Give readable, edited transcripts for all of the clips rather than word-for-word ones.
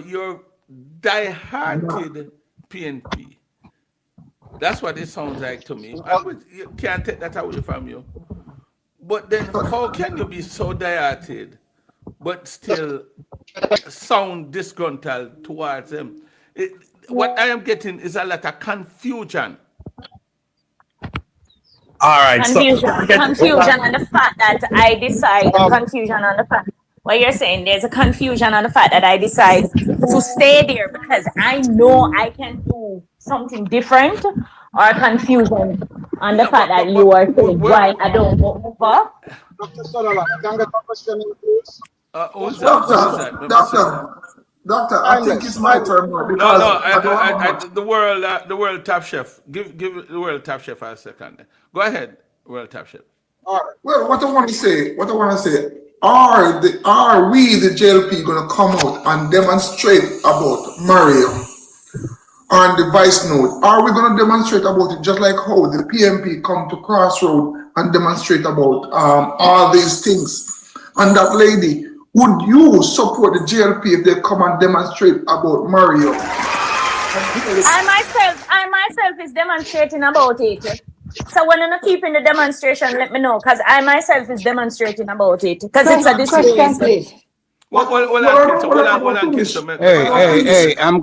You're die-hearted PNP. That's what it sounds like to me. You can't take that away from you. But then, how can you be so die-hearted but still sound disgruntled towards them? What I am getting is a lot of confusion. All right, so Confusion on the fact that I decide. Confusion on the fact. What you're saying, there's a confusion on the fact that I decide to stay there because I know I can do something different, or confusion on the fact that you are saying why I don't move up. Dr. Solala, can I get a question, please? Who's that? Who's Doctor, that? Let me see. doctor, I think it's my turn now because No, I don't have much. the world top chef. Give the world top chef a second. Go ahead, world top chef. All right. Well, what I want to say, are we the JLP going to come out and demonstrate about Mario on the vice note? Are we going to demonstrate about it just like how the PNP come to Crossroad and demonstrate about all these things? And that lady, would you support the JLP if they come and demonstrate about Mario? I myself is demonstrating about it. So when you're not keeping the demonstration, let me know, because I myself is demonstrating about it. Because it's a disgrace. Please. Hey, I'm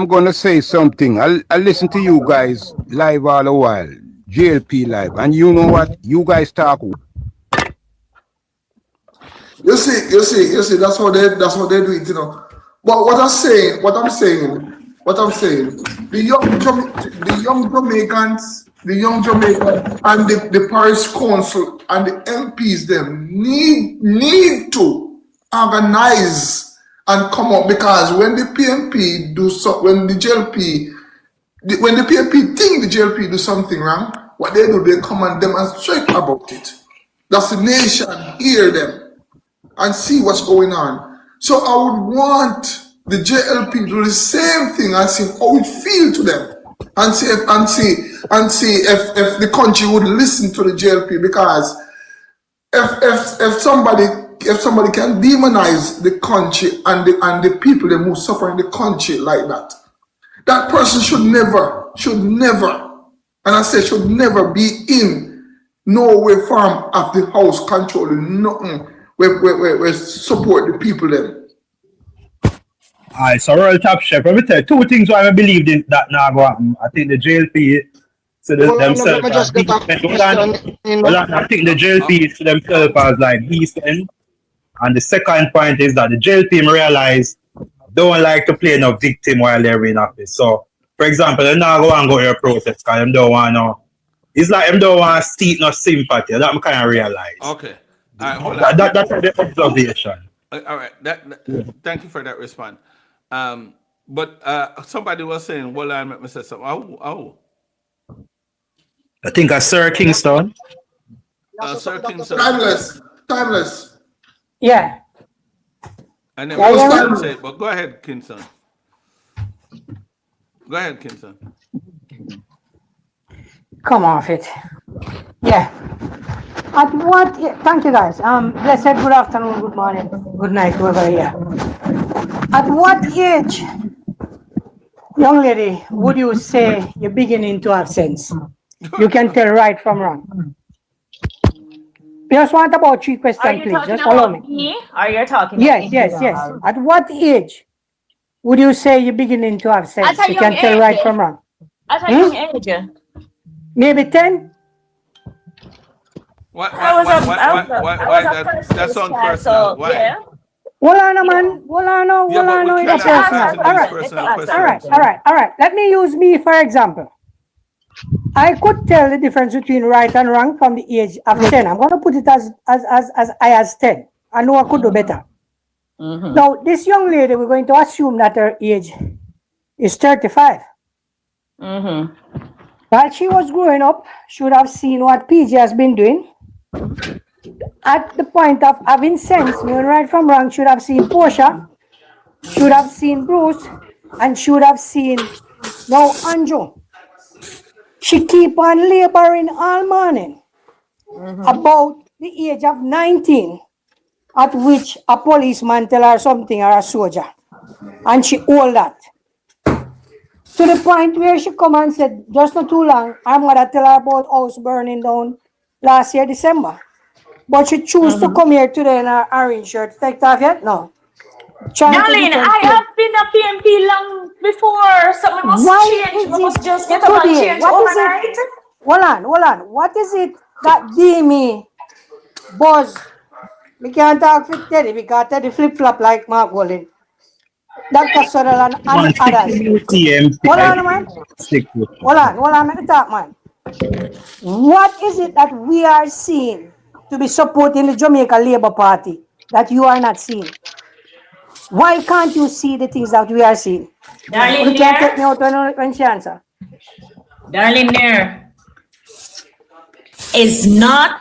gonna say something. I listen to you guys live all the while, JLP live, and you know what? You guys talk. You see, that's how they do it, you know. But what I'm saying, the young Jamaicans, and the parish council and the MPs them need to organize and come up, because when the PNP do so, when the PNP think the JLP do something wrong, what they do, they come and demonstrate about it. That's the nation hear them and see what's going on. So I would want the JLP to do the same thing and see how it feel to them, and see if the country would listen to the JLP, because if somebody can demonize the country and the people that who suffer in the country like that, that person should never, and I say should never be in no way form of the house controlling nothing where support the people then. Alright, so Royal Top Chef, let me tell you two things why I believe in that now go happen. I think the JLP to themselves as East End. I think the JLP to themselves as like East End. And the second point is that the JLP realize don't like to play no victim while they're in office. So, for example, they now go and go to a protest because they don't want no. It's like them don't want to seek no sympathy. That I kind of realize. Okay. All right, hold on. That's the observation. All right. Thank you for that response. But somebody was saying, well, let me say something. Oh. I think I Sir Kingston. Sir Kingston. Timeless. Yeah. And then we can say, but go ahead, Kingston. Come off it. Yeah. At what? Thank you, guys. Blessed good afternoon, good morning, good night, whoever here. At what age, young lady, would you say you're beginning to have sense? You can tell right from wrong. Just want about 3 questions, please. Just allow me. Or you're talking Yes. At what age would you say you're beginning to have sense? You can tell right from wrong. At a young age. Maybe 10? Why that sounds personal? Why? Yeah. Hold on, man. Hold on. It's personal. All right. Let me use me for example. I could tell the difference between right and wrong from the age of 10. I'm going to put it as high as 10. I know I could do better. Mm-hmm. Now, this young lady, we're going to assume that her age is 35. Mm-hmm. While she was growing up, she would have seen what PJ has been doing. At the point of having sense, knowing right from wrong, should have seen Portia, should have seen Bruce, and should have seen now Andrew. She keep on laboring all morning about the age of 19, at which a policeman tell her something or a soldier. And she hold that. To the point where she come and said, just not too long, her mother tell her about house burning down last year, December. But she choose to come here today in her orange shirt. Take it off yet? No. Darling, I have been a PNP long before. So we must change. We must just get up and change overnight. Hold on. What is it that me Buzz? We can't talk with Teddy because Teddy flip-flop like Mark Wallen. Dr. Sutherland and others. Hold on, man. Hold on, let me talk, man. What is it that we are seeing to be supporting the Jamaica Labour Party that you are not seeing? Why can't you see the things that we are seeing? Darling, you can't take me out when she answer. Darling, there is not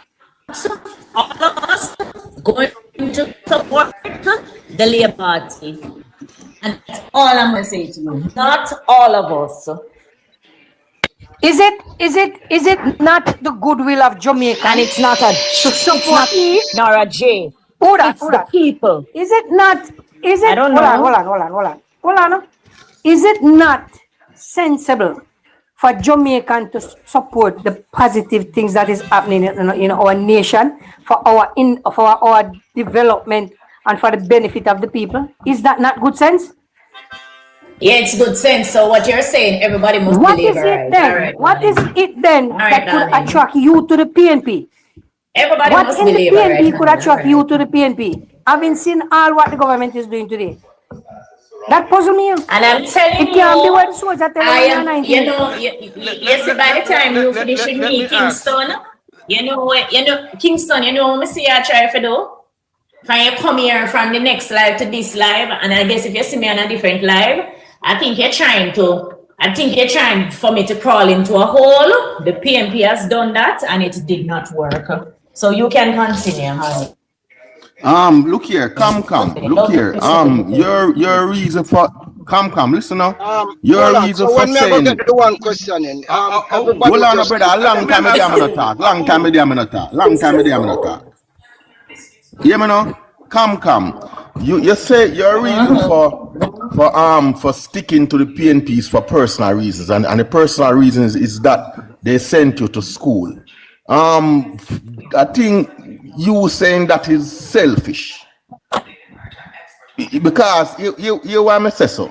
all of us going to support the Labour Party. And that's all I'm going to say to you. Not all of us. Is it not the goodwill of Jamaica? And it's not a support nor a J. It's the people. Is it not? I don't know. Hold on. Is it not sensible for Jamaican to support the positive things that is happening in our nation for our development and for the benefit of the people? Is that not good sense? Yeah, it's good sense. So what you're saying, everybody must believe, right? What is it then that could attract you to the PNP? Everybody must believe, what in the PNP could attract you to the PNP? Having seen all what the government is doing today. That puzzles me. And I'm telling you, it can't be where the soldiers tell yes, by the time you finish with me, Kingston, Kingston, what I see I try for do? From you come here from the next live to this live, and I guess if you see me on a different live, I think you're trying for me to crawl into a hole. The PNP has done that, and it did not work. So you can continue, honey. Look here, come. Look here. Your reason for listen now. Your reason for saying. Get the one question in. Hold on, brother. A long time I'm gonna talk. Long time I'm gonna talk. Yeah, me know. Come. You say your reason for sticking to the PNPs for personal reasons, and the personal reasons is that they sent you to school. I think you saying that is selfish because you want me to say so.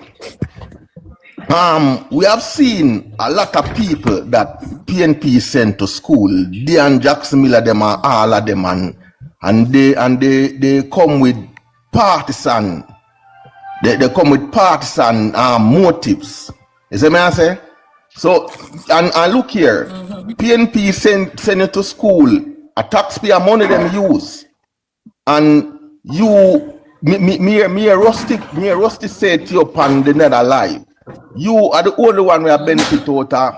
We have seen a lot of people that PNP sent to school. Dean Jackson Miller, them and all of them, and they come with partisan. They come with partisan motives. You see what I say? So and look here, PNP send you to school. A taxpayer money them use, and you me Rusty said to you upon the nether live. You are the only one who have benefit out of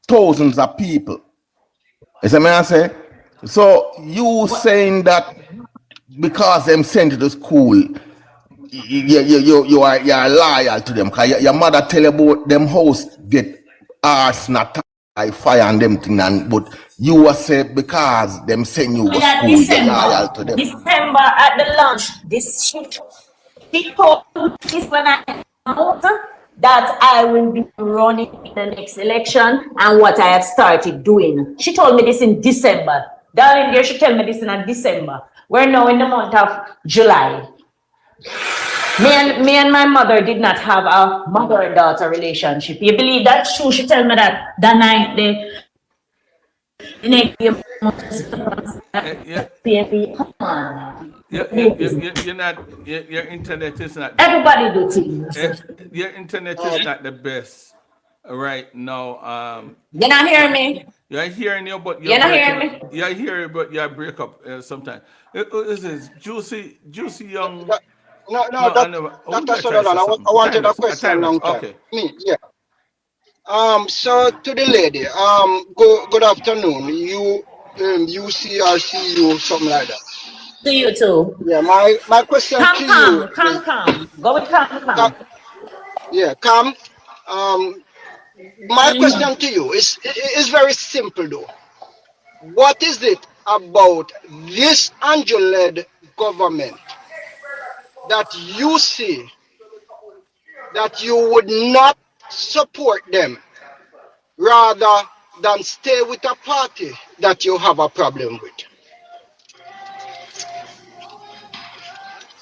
thousands of people. You see what I say? So you saying that because them sent you to school, you are loyal to them. Cause your mother tell you about them house get arson, fire and them thing, but you were say because them send you to school, you're loyal to them. December at the lunch, this shit. She told this when I out that I will be running in the next election and what I have started doing. She told me this in December. Darling, dear, she told me this in December. We're now in the month of July. Me and my mother did not have a mother and daughter relationship. You believe that's true? She told me that night come on. You're not. Your internet is not. Everybody do things. Your internet is not the best right now. You're not hearing me. You're hearing you, but you're not hearing me. You're hearing, but you break up sometimes. This is juicy young. No, Dr. Sutherland, I wanted a question long time. Okay. Me, yeah. So to the lady, good afternoon. You see or see you, something like that. To you too. Yeah, my question to you. Come. Go with come. Yeah, come. My question to you is very simple though. What is it about this Angel-led government that you see that you would not support them rather than stay with a party that you have a problem with?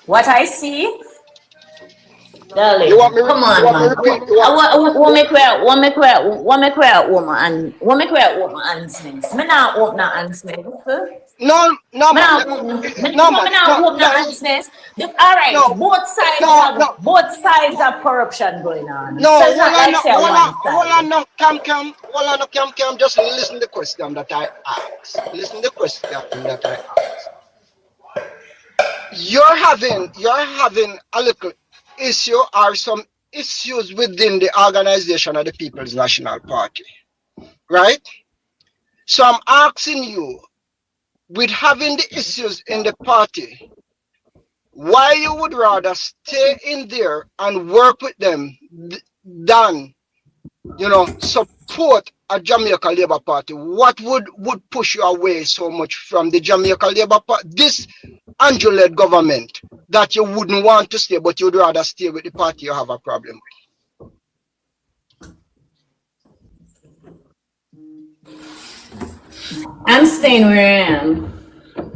What I see, darling, You want me? come You on, want me man. repeat? What make we woman and what make we woman answers? Me not open no answers. No, no, Me man. not open no answers. All right, No, both sides have corruption going on. no, So it's not like say one side. no, cam, just listen the question that I asked. Listen the question that I asked. You're having a little issue or some issues within the organization of the People's National Party, right? So I'm asking you, with having the issues in the party, why you would rather stay in there and work with them than, support a Jamaica Labour Party? What would push you away so much from the Jamaica Labour Party, this Andrew-led government, that you wouldn't want to stay, but you'd rather stay with the party you have a problem with? I'm staying where I am.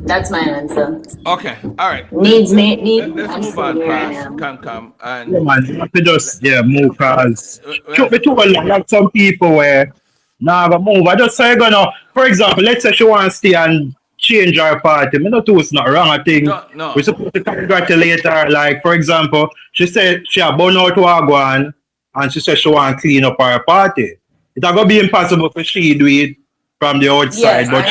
That's my answer. Okay, all right. Let's move on past Come and Yeah, man, you have to just move because shoot me too like some people where now nah, move. I just say gonna, for example, let's say she wants to stay and change our party. Me not do it's not wrong. I think No. we're supposed to congratulate her. Like for example, she said she had burn out Wagwan and she said she want to clean up our party. It's not gonna be impossible for she do it from the outside, yes, but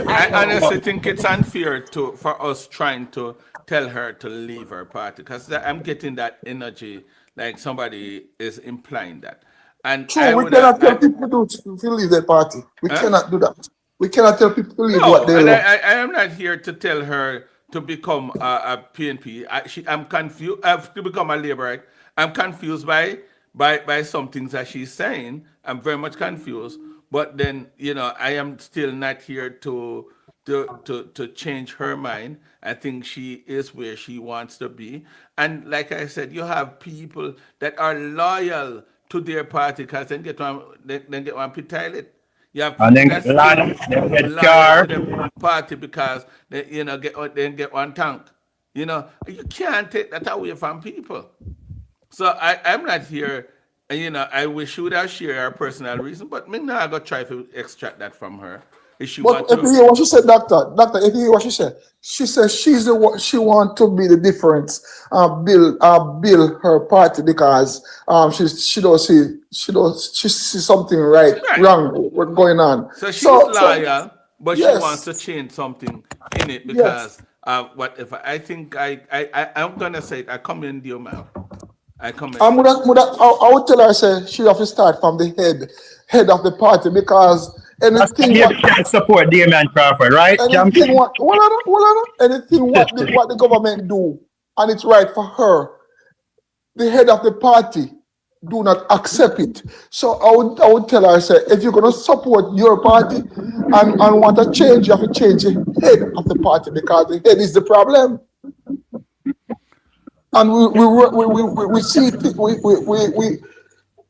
I honestly think it's unfair for us trying to tell her to leave her party because I'm getting that energy like somebody is implying that. And True, we cannot tell people to leave their party. We cannot do that. We cannot tell people to leave what they love. I am not here to tell her to become a PNP. I'm confused. To become a Labourite. I'm confused by some things that she's saying. I'm very much confused. But then, I am still not here to change her mind. I think she is where she wants to be. And like I said, you have people that are loyal to their party because then get one pit toilet. You have people that still loyal to the party because they get one tank. You can't take that away from people. So I'm not here. I wish she would have shared her personal reason, but me now I got try to extract that from her. If you hear what she said, doctor, if you hear what she said she's the one, she want to be the difference, build her party because she don't see something wrong what's going on. So she's loyal, but yes. She wants to change something in it because whatever. I think I'm gonna say it. I come in your mouth. I would tell her say she have to start from the head of the party because anything you can support Damian Crawford, right? Anything what the government do and it's right for her, the head of the party do not accept it. So I would tell her say if you're gonna support your party and want to change, you have to change the head of the party because the head is the problem. And we see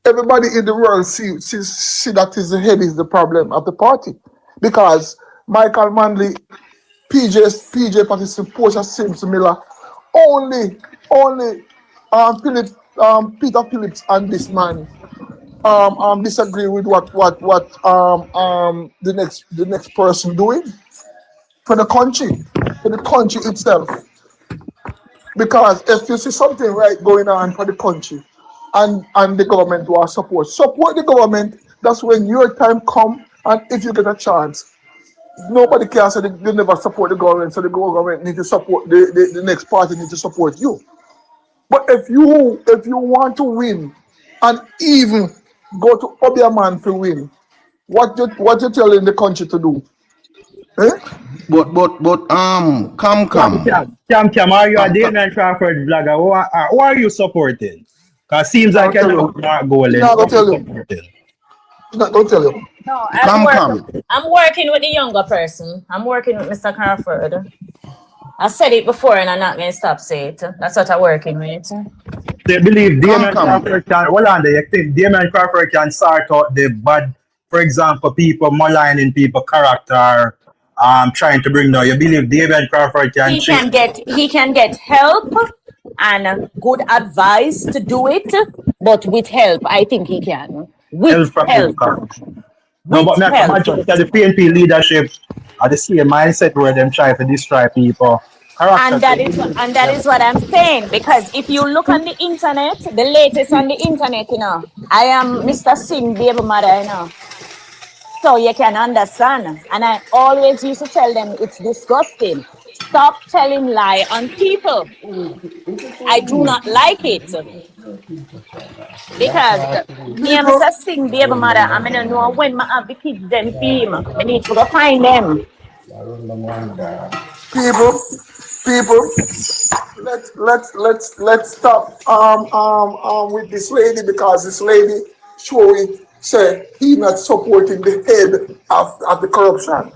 everybody in the world see that the head is the problem of the party because Michael Manley, PJ Patterson, Portia Sims Miller, only Peter Phillips and this man disagree with what the next person doing for the country itself. Because if you see something right going on for the country and the government will support the government, that's when your time come and if you get a chance. Nobody can say they never support the government, so the government need to support the next party need to support you. But if you want to win and even go to Obiaman to win, what you telling the country to do? Eh? But come. Cam, are you a Damian Crawford vlogger? Who are you supporting? Because it seems like you're not going. Don't tell you. No, Come. I'm working with the younger person. I'm working with Mr. Crawford. I said it before and I'm not going to stop saying it. That's what I'm working with. They believe Damon Come. Crawford can, hold on there, you think Damon Crawford can sort out the bad, for example, people maligning people character, trying to bring down. You believe Damon Crawford can change He can get help and good advice to do it, but with help, I think he can. help With from help. him? No, but With me help. imagine that the PNP leadership are the same mindset where them try to destroy people. Character. And that is what I'm saying. Because if you look on the internet, the latest on the internet, I am Mr. Singh baby mother, So you can understand. And I always used to tell them it's disgusting. Stop telling lie on people. I do not like it. Because me and Mr. Singh baby mother, I mean, I know when I have the kids them team, I need to go find them. People, let's stop with this lady, because this lady showing say he not supporting the head of the corruption.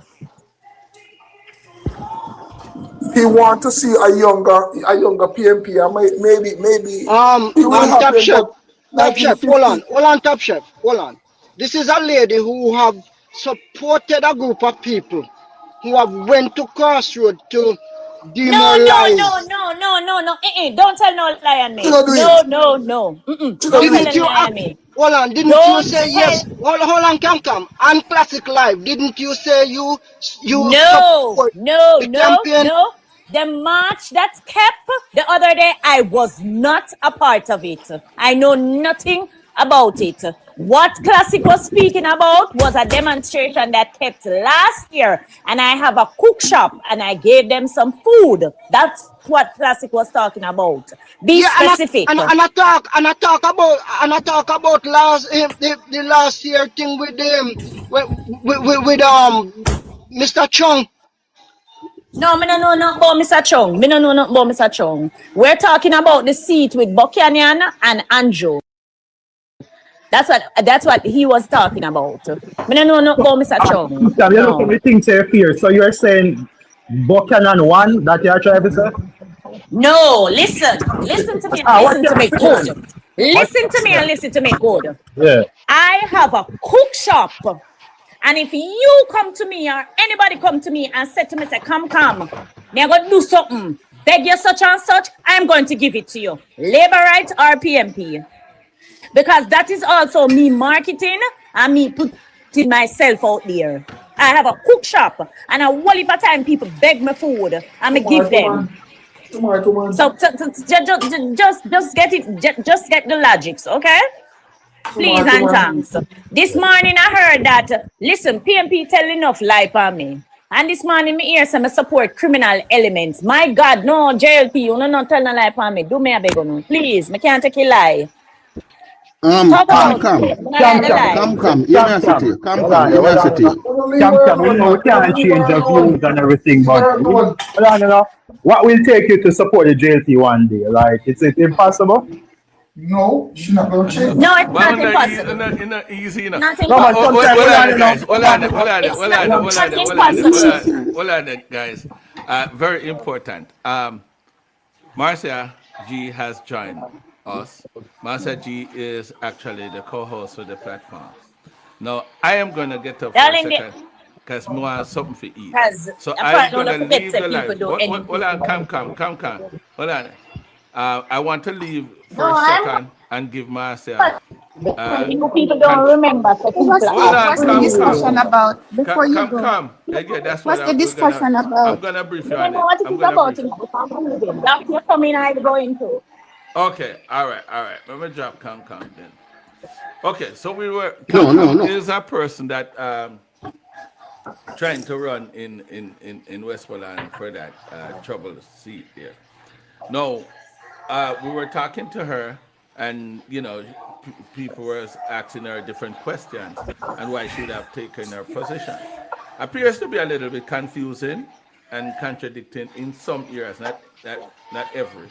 He want to see a younger PNP, and maybe he will Top happen, chef, but top chef, hold on, top chef, hold on. This is a lady who have supported a group of people who have went to crossroad to demoralize. No. Don't tell no lie on me. She not do No. it. She not Don't do tell it. any lie on me. Hold on, didn't you Don't say tell. yes? Hold on, come. On Classic Live, didn't you say you No. support the campaign? The march that kept the other day, I was not a part of it. I know nothing about it. What Classic was speaking about was a demonstration that kept last year, and I have a cook shop and I gave them some food. That's what Classic was talking about. Be Yeah, specific. and I talk about last the last year thing with with Mr. Chung. No, me no know nothing about Mr. Chung. Me no know nothing about Mr. Chung. We're talking about the seat with Buchanan and Andrew. That's what he was talking about. Me no know nothing about Mr. Chung. You look at the things say fear. So you're saying Buchanan won that you're trying to say? No, listen to me and listen to me good. Listen to me and listen to me good. Yeah. I have a cook shop. And if you come to me or anybody come to me and say to me, say, come, me I'm going to do something, beg you such and such, I'm going to give it to you. Labor rights or PNP. Because that is also me marketing and me putting myself out there. I have a cook shop and a whole heap of time people beg me food and me give them. So just get it, just get the logics, okay? Please and thanks. This morning I heard that, listen, PNP tell enough lie for me. And this morning me hear some support criminal elements. My God, no, JLP, you no tell no lie for me. Do me a beg on. Please, me can't take a lie. Talk about Come. it. University. Come. University. We can't change the views and everything, but hold on, what will take you to support the JLP one day? Like, is it impossible? No, she's not gonna change. No, it's Well, not impossible. not easy enough. Not No, but impossible. sometimes Hold on, guys. Very important. Marcia G has joined us. Marcia G is actually the co-host of the platform. Now, I am going to get up for a second because I want something to eat. So I'm going to leave the line. Hold on, come. Hold on. I want to leave for a second and give Marcia. People don't remember. What's the discussion about before you go? Come. Yeah, that's What's what the discussion I'm about? going to brief you I on don't know what it. it is about. That's what coming I go into. Okay, all right. Let me drop come then. Okay, so we were. No. Is a person that trying to run in Westmoreland for that trouble seat there. No, we were talking to her, and people were asking her different questions and why she would have taken her position. Appears to be a little bit confusing and contradicting in some areas, not every.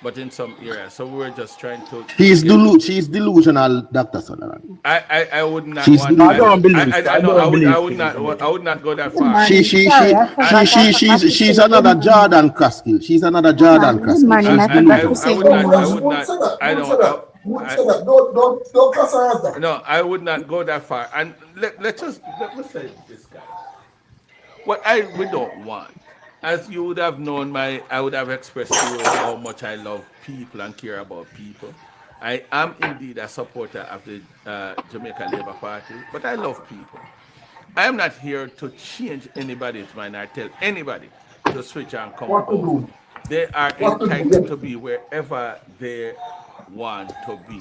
but in some areas. So we're just trying to She's get. delusional, Dr. Sutherland. I would not She's want. I delusional. don't believe so. I I know. don't believe I would things. not. I would not go that Good far. She morning. she Sorry, she I forgot. I forgot to she's say another good morning. Jordan Kraskill. She's another Good Jordan morning. Good Kraskill. morning. She's I forgot to delusional. say I would good not. I morning. would not. I don't. Don't class her as that. No, I would not go that far. And let's say this, guys. What we don't want, as you would have known, I would have expressed to you how much I love people and care about people. I am indeed a supporter of the Jamaica Labour Party, but I love people. I am not here to change anybody's mind or tell anybody to switch and come What to out. do? They are What to do? entitled to be wherever they want to be.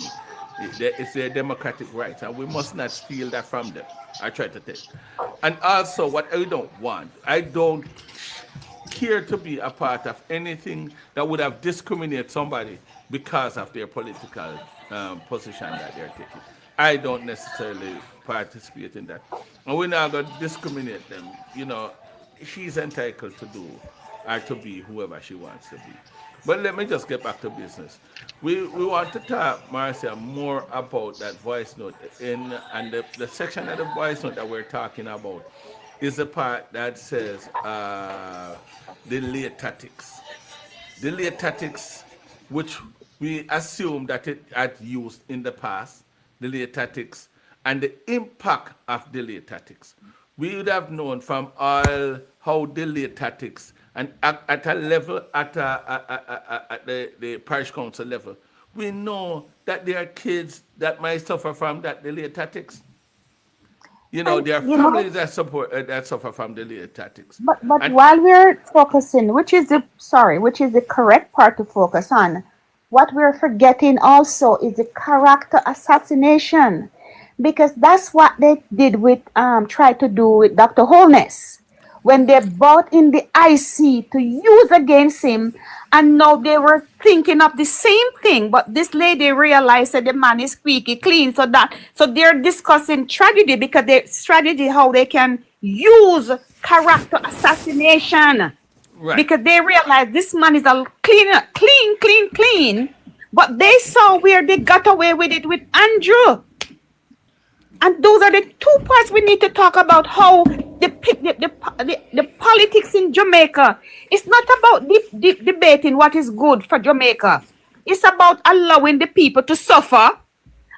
It's their democratic rights, and we must not steal that from them. I try to tell. And also, what I don't want, I don't care to be a part of anything that would have discriminated somebody because of their political position that they're taking. I don't necessarily participate in that. And we're not going to discriminate them. She's entitled to do or to be whoever she wants to be. But let me just get back to business. We want to talk, Marcia, more about that voice note. And the section of the voice note that we're talking about is the part that says the late tactics. The late tactics, which we assume that it had used in the past, the late tactics, and the impact of the late tactics. We would have known from all how the late tactics, and at a level, at the parish council level, we know that there are kids that might suffer from that delayed tactics. And There are families that suffer from delayed tactics. but And while we're focusing, which is the correct part to focus on, what we're forgetting also is the character assassination, because that's what they did with tried to do with Dr. Holness when they brought in the IC to use against him, and now they were thinking of the same thing, but this lady realized that the man is squeaky clean, so they're discussing strategy, because they strategy how they can use character assassination, right, because they realize this man is a clean, but they saw where they got away with it with Andrew. And those are the two parts we need to talk about, how the politics in Jamaica. It's not about debating what is good for Jamaica. It's about allowing the people to suffer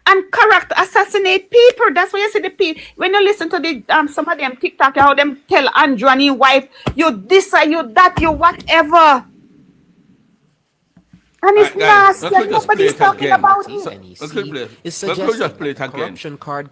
and character assassinate people. That's why you see the people, when you listen to the some of them TikTok, how them tell Andrew and his wife, you this or you that, you whatever. And all it's right, guys. nasty, and nobody's talking about it. Let's just play it again,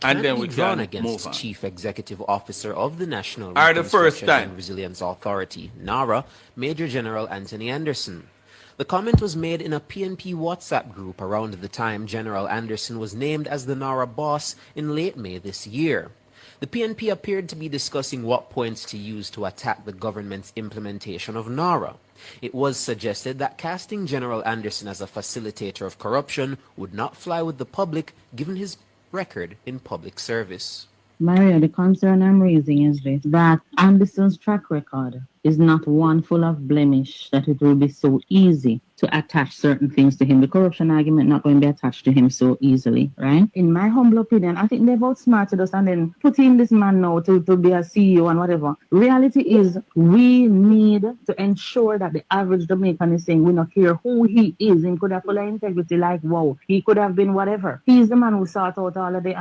and then we can move on. Chief Executive Officer of the National Are the first Reconstruction time. and Resilience Authority, NARA, Major General Anthony Anderson. The comment was made in a PNP WhatsApp group around the time General Anderson was named as the NARA boss in late May this year. The PNP appeared to be discussing what points to use to attack the government's implementation of NARA. It was suggested that casting General Anderson as a facilitator of corruption would not fly with the public, given his record in public service. Maria, the concern I'm raising is this, that Anderson's track record is not one full of blemish, that it will be so easy to attach certain things to him. The corruption argument not going to be attached to him so easily, right? In my humble opinion, I think they've outsmarted us and then putting this man now to be a CEO and whatever. Reality is we need to ensure that the average Jamaican is saying we don't care who he is. He could have full of integrity, like, wow, he could have been whatever. He's the man who sought out all of the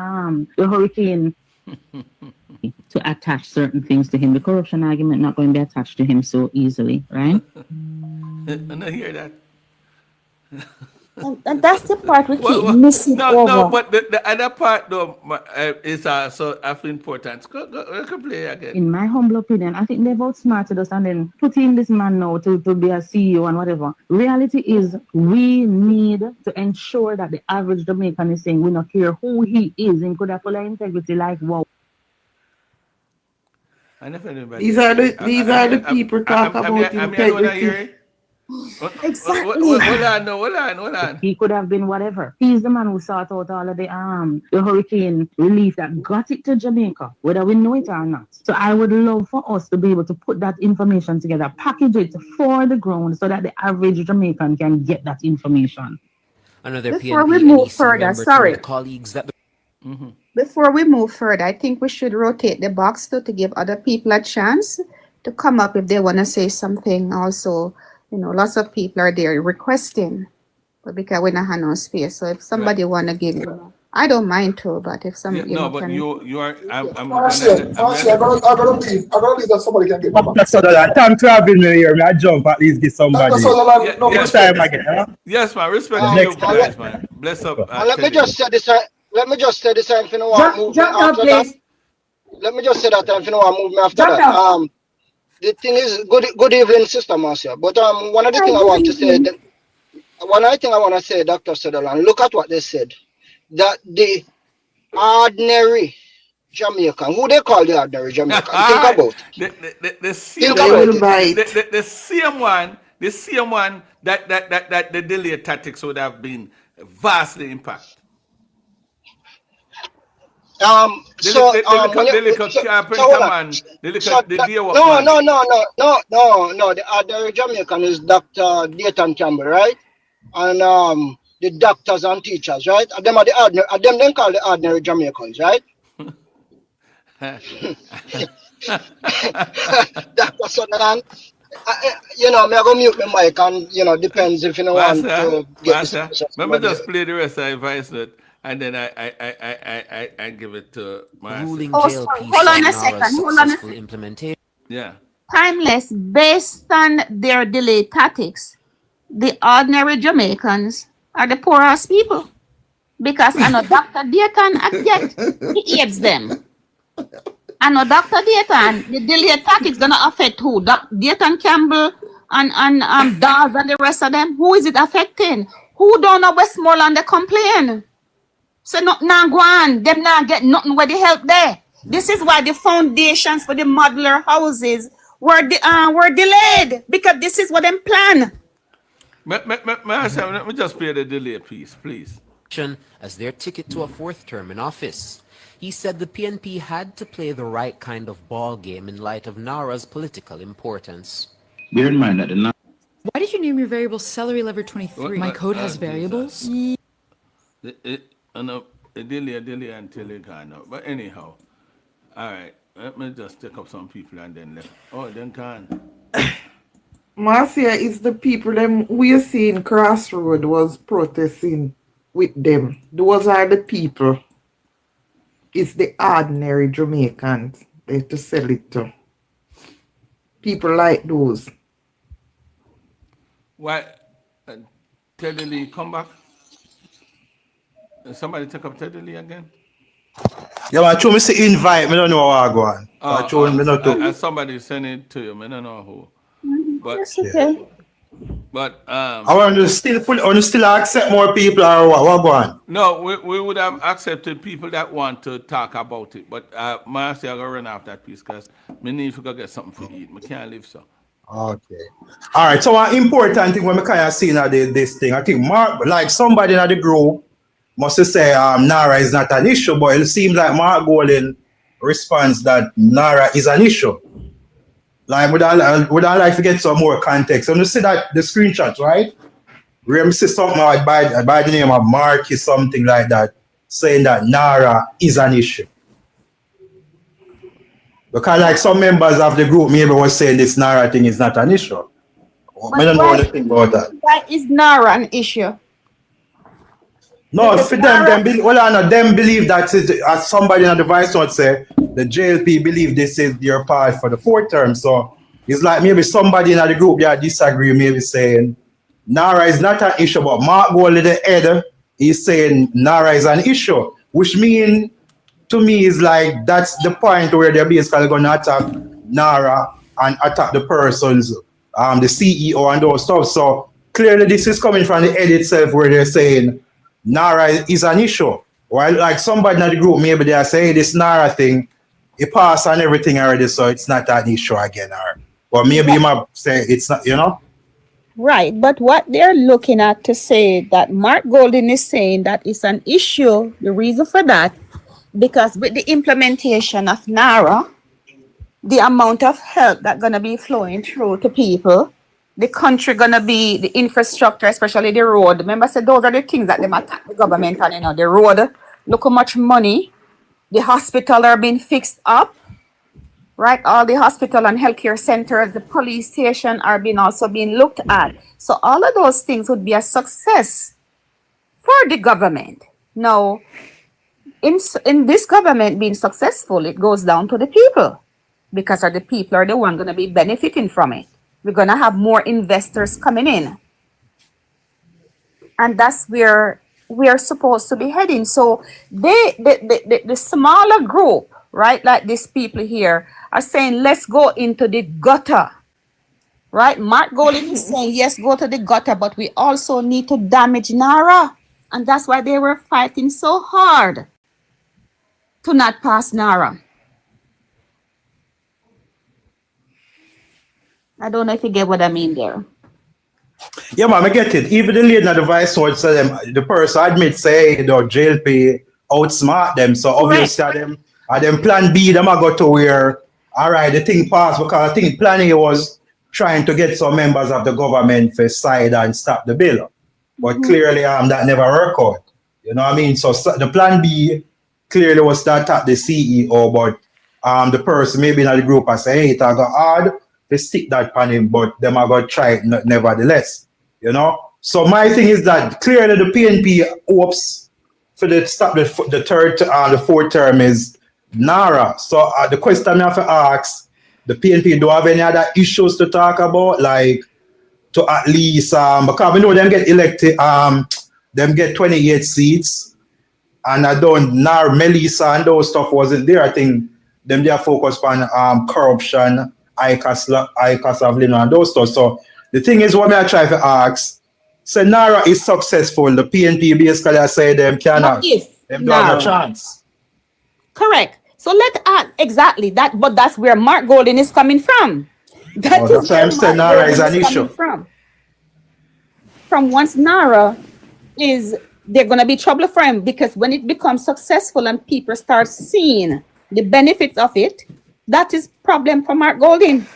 hurricane to attach certain things to him. The corruption argument not going to be attached to him so easily, right? And I hear that. And that's the part we keep missing over. No, but the other part though is also of importance. Go, play again. In my humble opinion, I think they've outsmarted us and then putting this man now to be a CEO and whatever. Reality is we need to ensure that the average Jamaican is saying we don't care who he is. He could have full of integrity, like, wow. I never knew about These are the people talk about integrity. Exactly. Hold on. He could have been whatever. He's the man who sought out all of the hurricane relief that got it to Jamaica, whether we know it or not. So I would love for us to be able to put that information together, package it for the ground so that the average Jamaican can get that information. Another Before PNP we move NEC further, member sorry. told colleagues that Before we move further, I think we should rotate the box to give other people a chance to come up if they want to say something. Also, lots of people are there requesting, but because we don't have no space. So if somebody want to give, I don't mind too. But if some, but can, you are. Marcia, I gotta leave that somebody can get back. Dr. Sutherland, thanks for having me here. May I jump at least give somebody. Dr. Sutherland, no, Next time again, huh? Yes, man. Respect The to next you time. guys, man. Bless up. Let me just say this. Let me just say this. If you know what move me Jump down, after that. please. Let me just say that. If you know what move me after Jump that. down. The thing is, good evening, Sister Marcia. But one of the things I want to say, Dr. Sutherland, look at what they said. That the ordinary Jamaican, who they call the ordinary Jamaican, think about it. The same Think one. about it. The same one that the delay tactics would have been vastly impacted. No, the other Jamaican is Dr. Dayton Campbell, right? And the doctors and teachers, right? And them are the ordinary, and them then call the ordinary Jamaicans, right? Dr. Sutherland, me I go mute my mic and depends if you know want to get this. Let me just play the rest of the voice note. And then I give it to Marcia. ruling Oh, JLP sorry. Hold on a Nara's second, hold on a successful second. implementation. Yeah. timeless based on their delayed tactics. The ordinary Jamaicans are the poorest people because I know Dr. Dayton yet he aids them. I know Dr. Dayton, the delayed tactics gonna affect who? Dayton Campbell and Dawes and the rest of them. Who is it affecting? Who don't know Westmoreland they complain? So not now go on, them not get nothing where they help there. This is why the foundations for the modular houses were delayed because this is what them plan. Let me just play the delay piece, please. As their ticket to a fourth term in office. He said the PNP had to play the right kind of ball game in light of Nara's political importance. Bear in mind that Why did you name your variable celery lever 23? My code has variables. Delay until it gone out. But anyhow, all right. Let me just take up some people and then left. Oh, then can. Marcia is the people them we see in Crossroad was protesting with them. Those are the people. It's the ordinary Jamaicans they have to sell it to. People like those. Why? Teddy Lee, come back. Somebody take up Teddy Lee again? Yeah, I told me to invite. I don't know how I go on. I told me not to. Somebody send it to you. I don't know who. But That's okay. But I want to still accept more people or what go on? No, we would have accepted people that want to talk about it. But Marcia, I'm gonna run off that piece because me need to go get something to eat. I can't live so. Okay. All right. So an important thing when we kind of see now this thing, I think Mark, like somebody in the group must say Nara is not an issue, but it seems like Mark Golden responds that Nara is an issue. Like would I like to get some more context? And you see that the screenshots, right? We see something like by the name of Mark is something like that, saying that Nara is an issue. Because like some members of the group maybe was saying this Nara thing is not an issue. I don't know anything about that. Why is Nara an issue? No, for them believe that as somebody on the vice would say, the JLP believe this is their path for the fourth term. So it's like maybe somebody in the group that disagree, maybe saying Nara is not an issue, but Mark Goldie the head is saying Nara is an issue, which means to me is like that's the point where they're basically going to attack Nara and attack the persons, the CEO and those stuff. So clearly this is coming from the head itself where they're saying Nara is an issue. While like somebody in the group, maybe they say, hey, this Nara thing, it passed on everything already, so it's not an issue again. Or maybe you might say it's not, Right, but what they're looking at to say that Mark Golden is saying that it's an issue, the reason for that, because with the implementation of NARA, the amount of help that's going to be flowing through to people, the country going to be, the infrastructure, especially the road. Remember, I said those are the things that they attack the government on, the road, look how much money, the hospital are being fixed up, right? All the hospital and healthcare centers, the police station are also being looked at. So all of those things would be a success for the government. Now, in this government being successful, it goes down to the people, because the people are the one going to be benefiting from it. We're going to have more investors coming in. And that's where we are supposed to be heading. So the smaller group, right, like these people here, are saying, let's go into the gutter, right? Mark Golden is saying, yes, go to the gutter, but we also need to damage NARA. And that's why they were fighting so hard to not pass NARA. I don't know if you get what I mean there. Yeah, man, I get it. Even the lady at the vice lord said the person admits say JLP outsmart them. So obviously them plan B, them I got to where all right, the thing passed, because I think plan A was trying to get some members of the government for side and stop the bill. But clearly that never worked out. You know what I mean? So the plan B clearly was to attack the CEO, but the person maybe in the group I say, hey, it got hard. They stick that on him, but them are going to try it nevertheless, you know? So my thing is that clearly the PNP hopes for the stop the third and the fourth term is NARA. So the question I have to ask, the PNP, do have any other issues to talk about? Like to at least, because we know them get elected, them get 28 seats, and I don't, NARA, Melissa and those stuff wasn't there. I think them they are focused on corruption, ICAS of Lino and those stuff. So the thing is, what I try to ask, so NARA is successful. The PNP basically I say them cannot. Them don't have a chance. Correct. So let's add exactly that, but that's where Mark Golden is coming from. That's why I'm saying NARA is an issue. From once NARA is, they're going to be trouble for him, because when it becomes successful and people start seeing the benefits of it, that is problem for Mark Golden.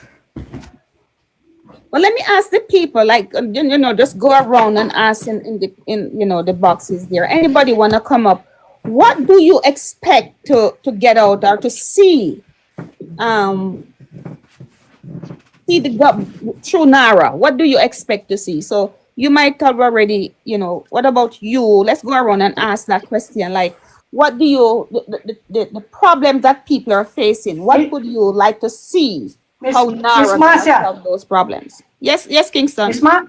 Well, let me ask the people, like, just go around and ask in the boxes there. Anybody want to come up? What do you expect to get out or to see? See through NARA. What do you expect to see? So you might have already, what about you? Let's go around and ask that question. Like, what do you, the problems that people are facing, what would you like to see? How NARA can solve those problems? Yes, Kingston. Miss Ma,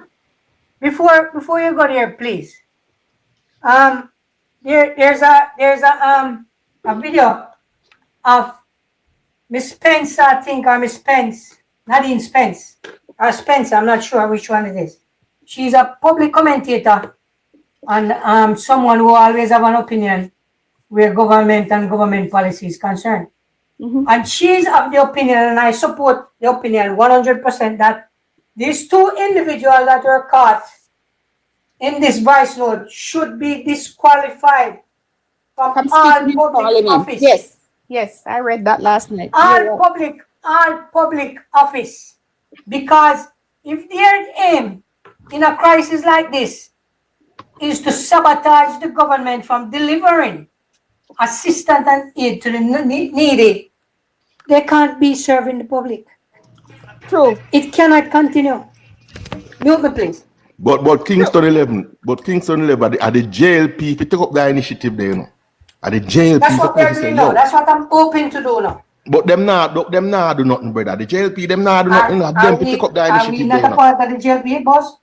before you go there, please. There's a video of Miss Spence, I think, or Miss Spence, Nadine Spence, or Spence, I'm not sure which one it is. She's a public commentator and someone who always have an opinion where government and government policy is concerned. And she's of the opinion, and I support the opinion 100%, that these two individuals that were caught in this vice lord should be disqualified from all public office. Yes, I read that last night. All public office, because if their aim in a crisis like this is to sabotage the government from delivering assistance and aid to the needy, they can't be serving the public. True. It cannot continue. Mute me, please. But Kingston 11, are the JLP, if you take up that initiative there, are the JLP. That's what they're doing now. That's what I'm hoping to do now. But them now do nothing, brother. The JLP, them now do nothing. Them pick up that initiative. Are we not a part of the JLP, boss?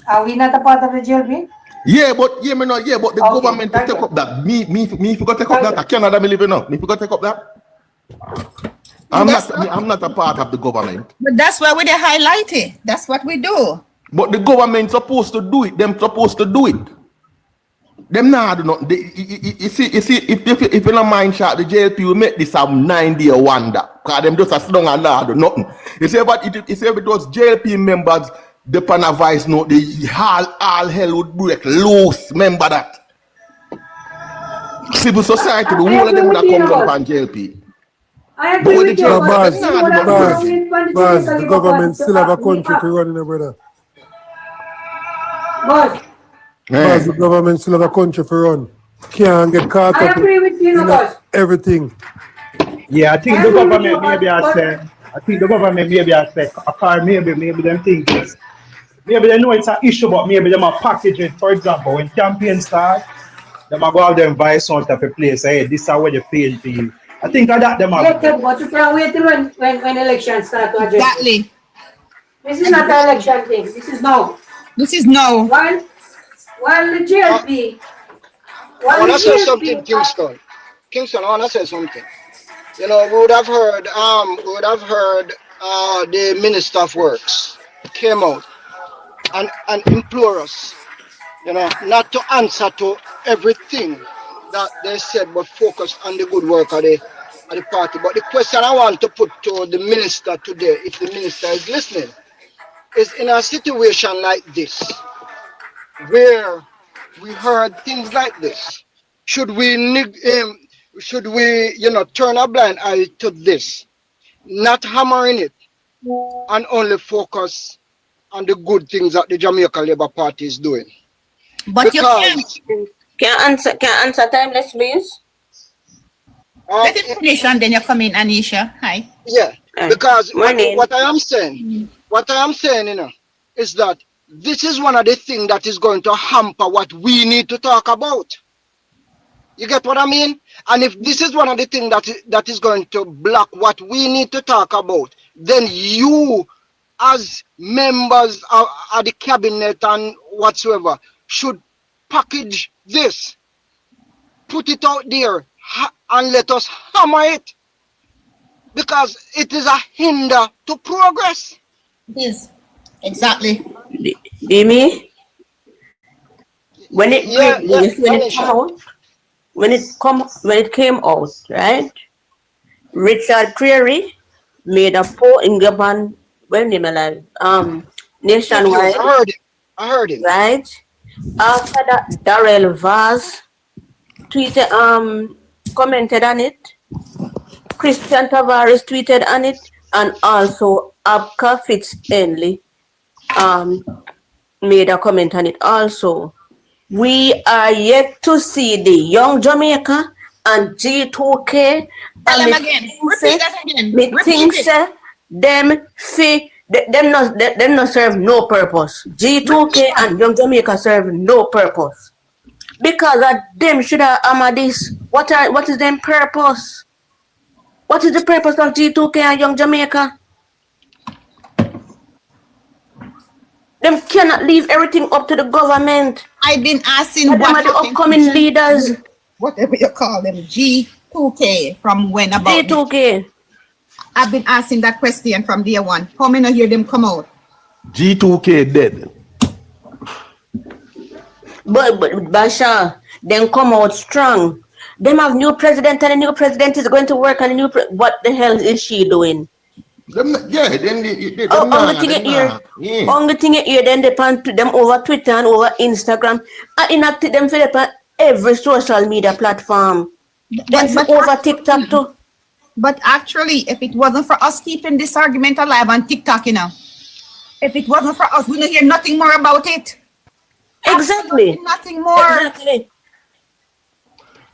Are we not a part of the JLP? Yeah, but the government to take up that. Me if you go take up that, I Canada me living up. Me if you go take up that. I'm not a part of the government. But that's why we highlight it. That's what we do. But the government supposed to do it. Them supposed to do it. Them nah do nothing. You see, if you don't mind shot, the JLP will make this a 9-day wonder. Because them just sit down and nah do nothing. You see, but if it was JLP members, the panel vice note, the all hell would break loose. Remember that. Civil society, the whole of them would have come down on JLP. I agree with you. Baz, the government still have a country to run, brother. Boss, Baz, the government still have a country to run. Can't get caught I up agree with you, in boss. everything. Yeah, I think the government maybe I say, maybe them think it's, maybe they know it's an issue, but maybe they might package it. For example, when campaign start, they might go out there and buy something of a place. Hey, this is where the PNP. I think that them But you can't wait till when elections start to adjust. Exactly. This is not an election thing. This is now. This is no. While the GLP. I want to say something, Kingston. Kingston, I want to say something. You know, we would have heard the Minister of Works came out and implore us, you know, not to answer to everything that they said, but focus on the good work of the party. But the question I want to put to the minister today, if the minister is listening, is in a situation like this, where we heard things like this, should we turn a blind eye to this, not hammering it, and only focus on the good things that the Jamaica Labour Party is doing? But because you can't answer timeless, please. Get information, then you come in, Anisha. Hi. Yeah, because what I am saying, you know, is that this is one of the things that is going to hamper what we need to talk about. You get what I mean? And if this is one of the things that is going to block what we need to talk about, then you, as members of the cabinet and whatsoever, should package this, put it out there, and let us hammer it, because it is a hinder to progress. Yes, exactly. Dimi, when it came out, right? Richard Creary made a poll in Gabon nationwide. I heard it. Right? After that, Darrell Vaz tweeted, commented on it. Christian Tavares tweeted on it, and also Abka Fitzhenley made a comment on it also. We are yet to see the Young Jamaica and G2K. Tell them again. Repeat that again. Repeat it. Them not serve no purpose. G2K and Young Jamaica serve no purpose. Because them should have this. What is their purpose? What is the purpose of G2K and Young Jamaica? Them cannot leave everything up to the government. I've been asking what are the upcoming leaders. Whatever you call them, G2K, from when about G2K. I've been asking that question from day one. How many hear them come out? G2K dead. But Basha, then come out strong. Them have new president, and the new president is going to work on the new what the hell is she doing? Only thing you hear, then they pan to them over Twitter and over Instagram. I inactive them for every social media platform. Then over TikTok too. But actually, if it wasn't for us keeping this argument alive on TikTok, you know, if it wasn't for us, we don't hear nothing more about it. Exactly. Absolutely nothing more. Exactly.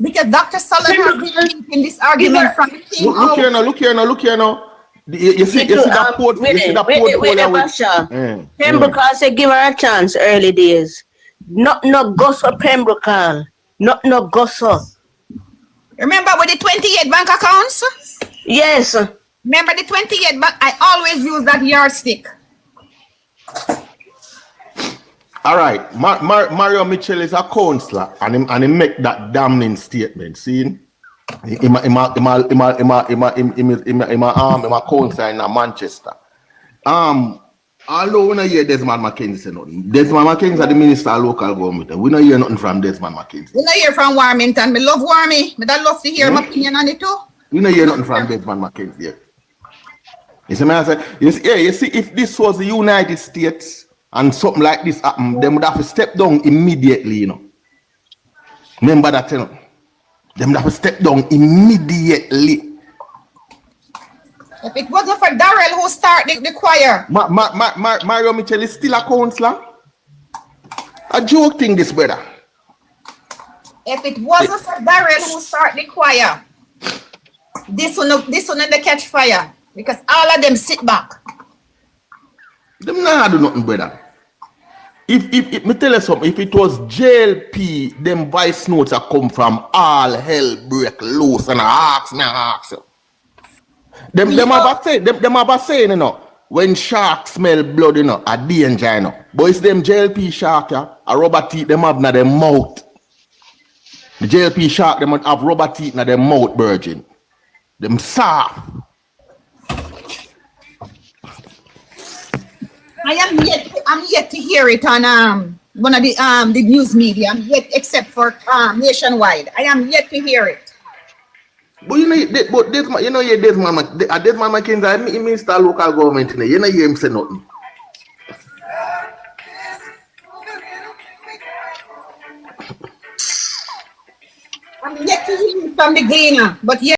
Because Dr. Sullivan has been in this argument from the team. Look here now. You see that port. Pembroke said give her a chance early days. No gossip Pembroke. No gossip. Remember with the 28 bank accounts? Yes. Remember the 28 bank? I always use that yardstick. All right, Mario Mitchell is a counselor, and he make that damning statement. See, I'm a counselor in Manchester. Although we don't hear Desmond McKenzie say nothing. Desmond McKenzie is the minister of local government. We don't hear nothing from Desmond McKenzie. We don't hear from Warmington. Me love Warmy. Me that love to hear my opinion on it too. We don't hear nothing from Desmond McKenzie yet. You see, man, you see, if this was the United States and something like this happened, they would have to step down immediately, you know. Remember that, you know. They would have to step down immediately. If it wasn't for Darrell who started the choir. Mario Mitchell is still a counselor. A joke thing, this brother. If it wasn't for Darrell who started the choir, this one they catch fire. Because all of them sit back. Them nah do nothing, brother. If me tell you something, if it was JLP, them voice notes that come from all hell break loose and I ask you. Them have a saying, you know, when sharks smell blood, you know, a danger, you know. But it's them JLP shark, yeah, a rubber teeth them have in their mouth. The JLP shark, them have rubber teeth in their mouth, virgin. Them soft. I'm yet to hear it on one of the news media. I'm yet, except for nationwide. I am yet to hear it. But you know, Desmond McKenzie, he minister of local government. You know, hear him say nothing. I'm yet to hear it from the Gleaner, but yet.